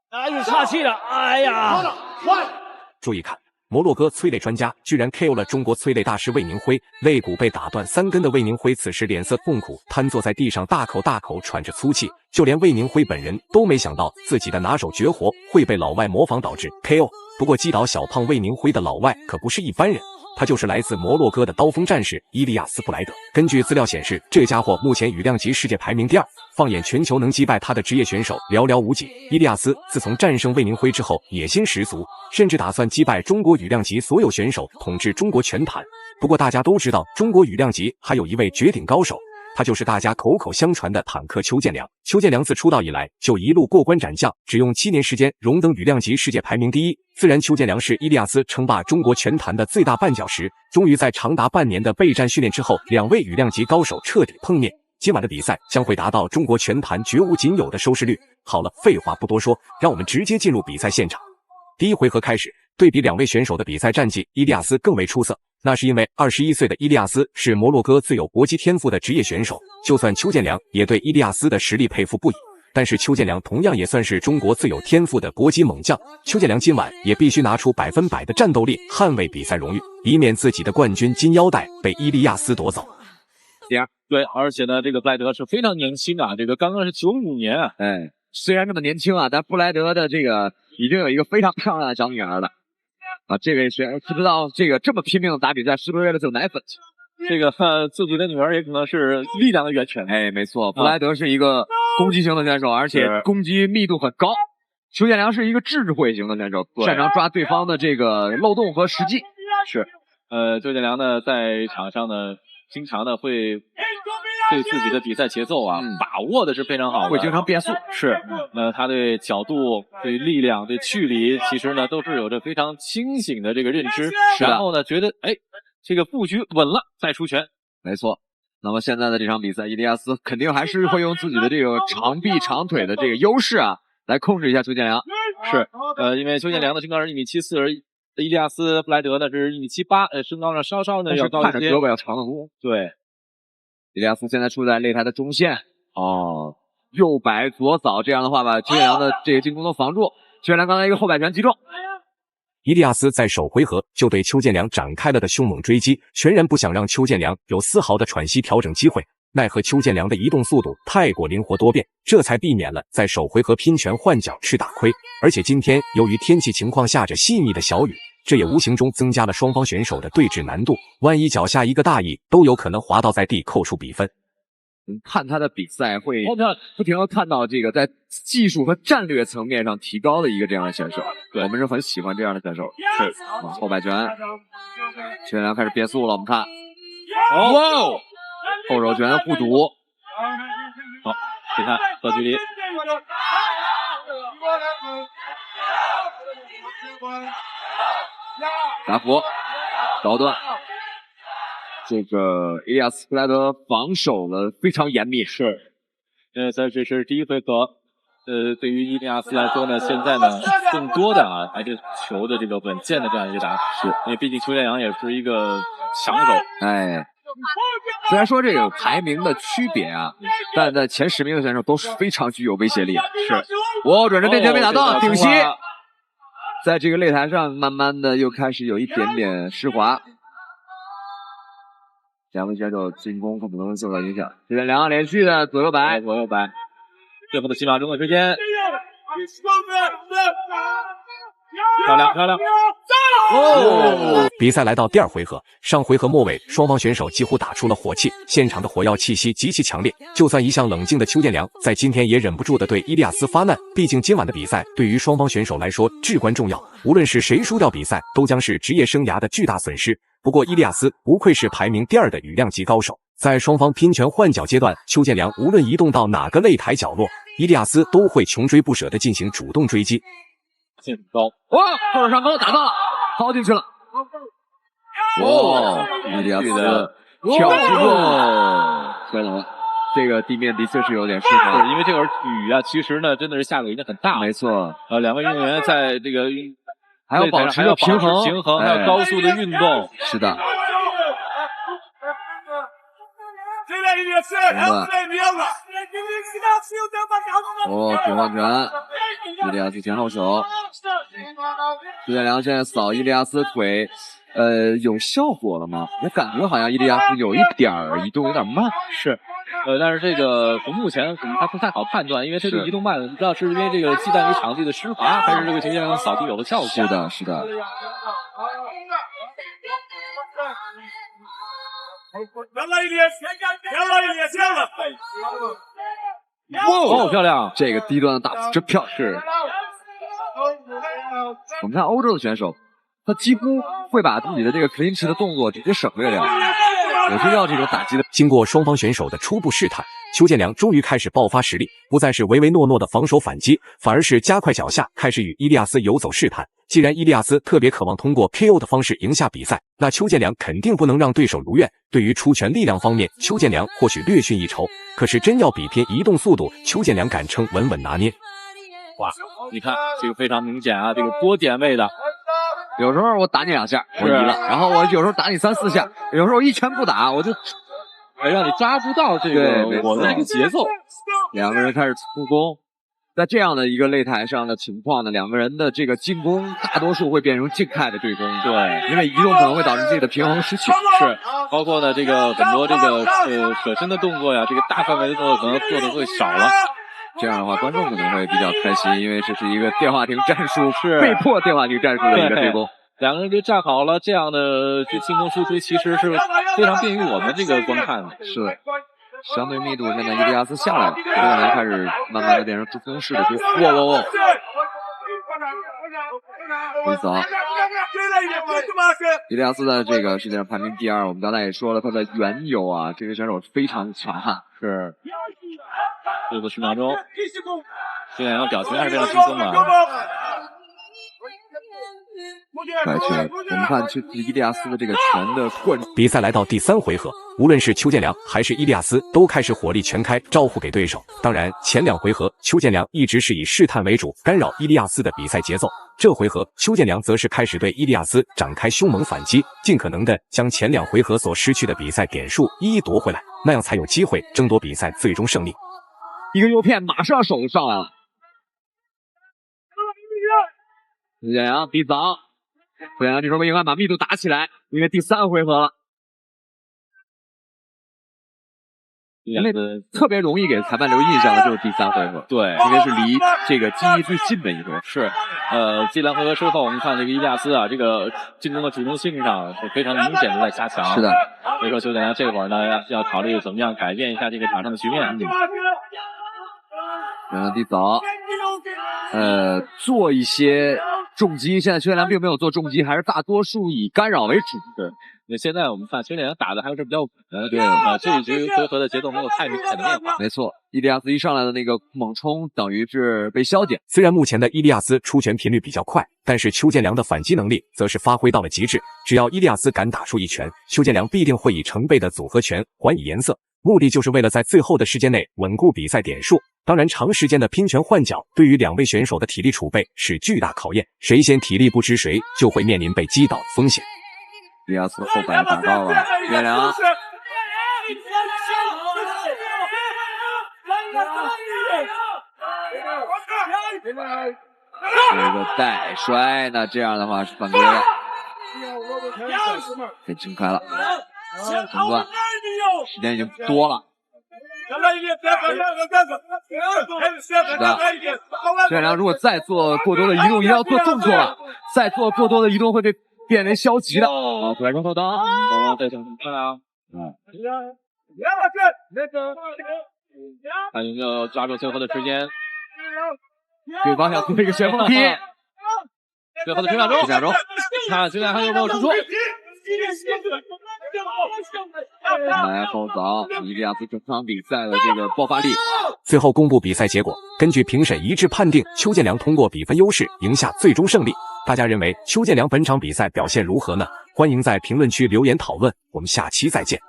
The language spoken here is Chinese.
啊，又岔气了，哎呀！注意看，摩洛哥催泪专家居然 KO 了中国催泪大师魏明辉，肋骨被打断3根的魏明辉此时脸色痛苦，瘫坐在地上，大口喘着粗气。就连魏明辉本人都没想到自己的拿手绝活会被老外模仿导致 KO。不过击倒小胖魏明辉的老外可不是一般人。他就是来自摩洛哥的刀锋战士伊利亚斯·布莱德。根据资料显示，这家伙目前羽量级世界排名第2，放眼全球能击败他的职业选手寥寥无几。伊利亚斯自从战胜魏明辉之后，野心十足，甚至打算击败中国羽量级所有选手，统治中国拳坛。不过大家都知道，中国羽量级还有一位绝顶高手，他就是大家口口相传的坦克邱建良。邱建良自出道以来就一路过关斩将，只用7年时间荣登羽量级世界排名第1。自然，邱建良是伊利亚斯称霸中国拳坛的最大绊脚石。终于在长达半年的备战训练之后，2位羽量级高手彻底碰面。今晚的比赛将会达到中国拳坛绝无仅有的收视率。好了，废话不多说，让我们直接进入比赛现场。第一回合开始，对比2位选手的比赛战绩，伊利亚斯更为出色。那是因为21岁的伊利亚斯是摩洛哥最有搏击天赋的职业选手，就算邱建良也对伊利亚斯的实力佩服不已。但是邱建良同样也算是中国最有天赋的搏击猛将，邱建良今晚也必须拿出100%的战斗力，捍卫比赛荣誉，以免自己的冠军金腰带被伊利亚斯夺走。对，而且呢，这个布莱德是非常年轻啊，这个刚刚是95年啊，哎，虽然这么年轻啊，但布莱德的这个已经有一个非常漂亮的小女儿了啊。这位虽然不知道这个这么拼命的打比赛是不是为了挣奶粉去？这个自己的女儿也可能是力量的源泉。哎，没错，布莱德是一个攻击型的选手，而且攻击密度很高。邱建良是一个智慧型的选手，擅长抓对方的这个漏洞和时机。是，邱建良呢在场上呢，经常呢会对自己的比赛节奏啊，把握的是非常好的，会经常变速。是，他对角度、对力量、对距离，其实呢都是有着非常清醒的这个认知。然后呢，觉得这个布局稳了再出拳。没错。那么现在的这场比赛，伊利亚斯肯定还是会用自己的这个长臂长腿的这个优势啊，来控制一下邱建良。是，因为邱建良的身高是1.74米，而伊利亚斯·布莱德呢是1.78米，身高上稍稍的要高一些，看着胳膊要长得多。对，伊利亚斯现在处在擂台的中线，右摆左扫，这样的话把邱建良的这个进攻都防住。邱建良刚才一个后摆拳击中。伊利亚斯在首回合就对邱建良展开了的凶猛追击，全然不想让邱建良有丝毫的喘息调整机会。奈何邱建良的移动速度太过灵活多变，这才避免了在首回合拼拳换脚吃大亏。而且今天由于天气情况下着细密的小雨，这也无形中增加了双方选手的对峙难度。万一脚下一个大意，都有可能滑倒在地，扣除比分。看他的比赛会不停的看到这个在技术和战略层面上提高的一个这样的选手，我们是很喜欢这样的选手。是，后摆拳，邱建良开始变速了，我们看，哇，后手拳互堵，好，你看测距离，打斧，倒断。这个伊利亚斯·布莱德防守的非常严密，是，在这是第一回合，对于伊利亚斯来说呢，现在呢更多的还是球的这个稳健的这样一个打法，是因为毕竟邱建良也是一个强手，虽然说这个排名的区别啊，但在前10名的选手都是非常具有威胁力的。是，转身内拳没打到，顶膝，在这个擂台上慢慢的又开始有一点点湿滑。两位选手进攻可能会受到影响。邱建良连续的左右摆，最后的7秒钟的时间，漂亮！比赛来到第2回合，上回合末尾，双方选手几乎打出了火气，现场的火药气息极其强烈。就算一向冷静的邱建良，在今天也忍不住的对伊利亚斯发难。毕竟今晚的比赛对于双方选手来说至关重要，无论是谁输掉比赛，都将是职业生涯的巨大损失。不过伊利亚斯不愧是排名第2的羽量级高手，在双方拼拳换脚阶段，邱建良无论移动到哪个擂台角落，伊利亚斯都会穷追不舍的进行主动追击。进高，哇，后手上勾打到了，掏进去了。伊利亚斯跳击中，摔倒了。这个地面的确是有点湿滑，因为这会儿雨啊，其实呢真的是下的已经很大。没错，两位运动员在这个还要保持平衡，还有高速的运动。是的。主放拳，伊利亚斯前后手，邱建良现在扫伊利亚斯腿，有效果了吗？我感觉好像伊利亚斯有一点儿移动有点慢。是。但是这个从目前可能还不太好判断，因为这个移动慢，不知道是因为这个忌惮于场地的湿滑，还是这个邱建良扫地有了效果。是的，是的。哦，漂亮！这个低端的大真漂亮。是。我们看欧洲的选手，他几乎会把自己的这个 clinch 的动作直接省略掉，也是要这种打击的。经过双方选手的初步试探，邱建良终于开始爆发实力，不再是唯唯诺诺的防守反击，反而是加快脚下，开始与伊利亚斯游走试探。既然伊利亚斯特别渴望通过 KO 的方式赢下比赛，那邱建良肯定不能让对手如愿。对于出拳力量方面，邱建良或许略逊一筹，可是真要比拼移动速度，邱建良敢称稳稳拿捏。哇，你看这个非常明显啊，这个多点位的。有时候我打你2下，我赢了，然后我有时候打你3、4下，有时候一拳不打，我就让你抓不到这个我的这个节奏。两个人开始互攻，在这样的一个擂台上的情况呢，两个人的这个进攻大多数会变成静态的对攻，对，因为移动可能会导致自己的平衡失去。是，包括呢这个很多这个扯身的动作呀，这个大范围的动作可能做的会少了。这样的话，观众可能会比较开心，因为这是一个电话亭战术，是被迫电话亭战术的一个对攻。两个人就站好了，这样的这进攻输出其实是非常便于我们这个观看的。是，相对密度现在伊利亚斯下来了，这个人开始慢慢的变成助攻式的去哇！回走，伊利亚斯的这个世界上排名第2，我们刚才也说了，他的缘由啊，这个选手非常强悍。是，最后10秒钟，这两个表情还是非常轻松的。甩拳，我们看这伊利亚斯的这个拳的贯。比赛来到第3回合，无论是邱建良还是伊利亚斯，都开始火力全开，招呼给对手。当然，前2回合邱建良一直是以试探为主，干扰伊利亚斯的比赛节奏。这回合邱建良则是开始对伊利亚斯展开凶猛反击，尽可能的将前2回合所失去的比赛点数一一夺回来，那样才有机会争夺比赛最终胜利。一个右片马上手就上来了，邱建良逼早，邱建良这时候应该把密度打起来，因为第3回合了。因为特别容易给裁判留印象的就是第3回合，对，因为是离这个记忆最近的一回。是，这2回合之后，我们看这个伊利亚斯啊，这个进攻的主动性上是非常明显的在加强。是的，所以说邱建良这会儿呢要考虑怎么样改变一下这个场上的局面。地早，做一些重击，现在邱建良并没有做重击，还是大多数以干扰为主。对。那现在我们看邱建良打的还是比较对这一局回合的节奏没有太明显的变化。没错，伊利亚斯一上来的那个猛冲等于是被消减。虽然目前的伊利亚斯出拳频率比较快，但是邱建良的反击能力则是发挥到了极致。只要伊利亚斯敢打出一拳，邱建良必定会以成倍的组合拳还以颜色，目的就是为了在最后的时间内稳固比赛点数。当然，长时间的拼拳换脚对于2位选手的体力储备是巨大考验，谁先体力不支谁就会面临被击倒的风险。伊利亚斯后摆打到了邱建良，这个带摔，那这样的话是犯规了，被惊开了，中断，时间已经多了。是的，邱建良如果再做过多的移动，一定要做动作了，再做过多的移动会被变为消极的。回来中后刀，对，漂亮。看有没有抓住最后的时间。对方想做一个旋风劈，最后的10秒钟，看邱建良还有没有输出。来后早，伊利亚斯整场比赛的这个爆发力。最后公布比赛结果，根据评审一致判定，邱建良通过比分优势赢下最终胜利。大家认为邱建良本场比赛表现如何呢？欢迎在评论区留言讨论，我们下期再见。